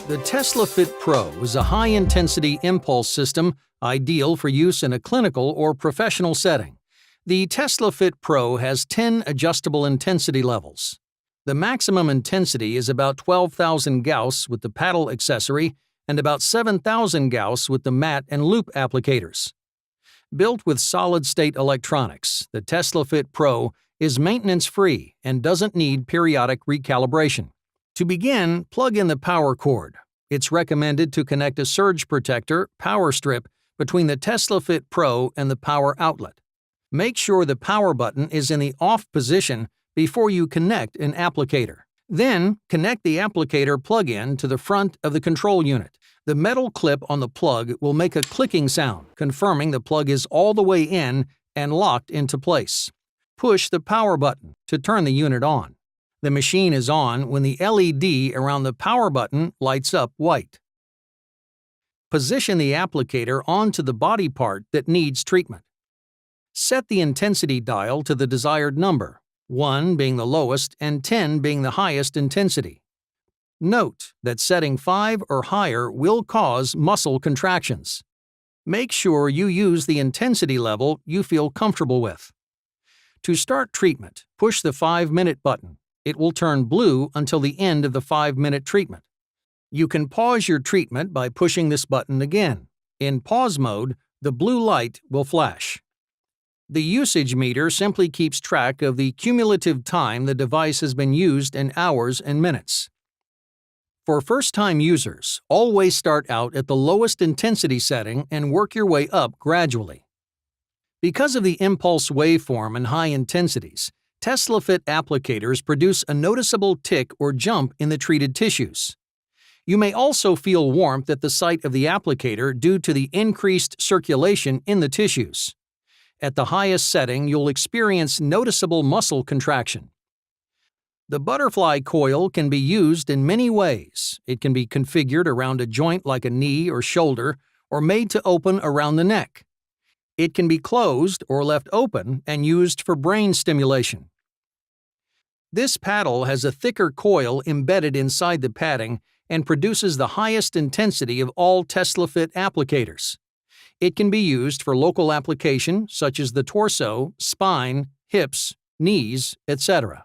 The TeslaFit Pro is a high-intensity impulse system ideal for use in a clinical or professional setting. The TeslaFit Pro has 10 adjustable intensity levels. The maximum intensity is about 12,000 Gauss with the paddle accessory and about 7,000 Gauss with the mat and loop applicators. Built with solid-state electronics, the TeslaFit Pro is maintenance-free and doesn't need periodic recalibration. To begin, plug in the power cord. It's recommended to connect a surge protector power strip between the TeslaFit Pro and the power outlet. Make sure the power button is in the off position before you connect an applicator. Then, connect the applicator plug-in to the front of the control unit. The metal clip on the plug will make a clicking sound, confirming the plug is all the way in and locked into place. Push the power button to turn the unit on. The machine is on when the LED around the power button lights up white. Position the applicator onto the body part that needs treatment. Set the intensity dial to the desired number, 1 being the lowest and 10 being the highest intensity. Note that setting 5 or higher will cause muscle contractions. Make sure you use the intensity level you feel comfortable with. To start treatment, push the 5-minute button. It will turn blue until the end of the 5-minute treatment. You can pause your treatment by pushing this button again. In pause mode, the blue light will flash. The usage meter simply keeps track of the cumulative time the device has been used in hours and minutes. For first-time users, always start out at the lowest intensity setting and work your way up gradually. Because of the impulse waveform and high intensities, TeslaFit applicators produce a noticeable tick or jump in the treated tissues. You may also feel warmth at the site of the applicator due to the increased circulation in the tissues. At the highest setting, you'll experience noticeable muscle contraction. The butterfly coil can be used in many ways. It can be configured around a joint like a knee or shoulder, or made to open around the neck. It can be closed or left open and used for brain stimulation. This paddle has a thicker coil embedded inside the padding and produces the highest intensity of all TeslaFit applicators. It can be used for local application such as the torso, spine, hips, knees, etc.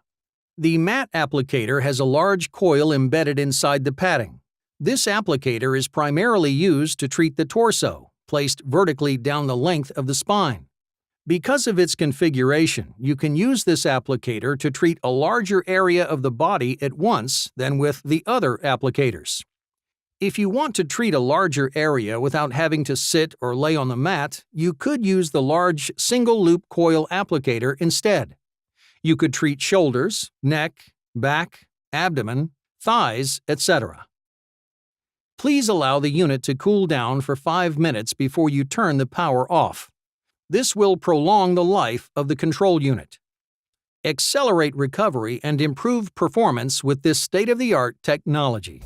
The mat applicator has a large coil embedded inside the padding. This applicator is primarily used to treat the torso, placed vertically down the length of the spine. Because of its configuration, you can use this applicator to treat a larger area of the body at once than with the other applicators. If you want to treat a larger area without having to sit or lay on the mat, you could use the large single-loop coil applicator instead. You could treat shoulders, neck, back, abdomen, thighs, etc. Please allow the unit to cool down for 5 minutes before you turn the power off. This will prolong the life of the control unit. Accelerate recovery and improve performance with this state-of-the-art technology.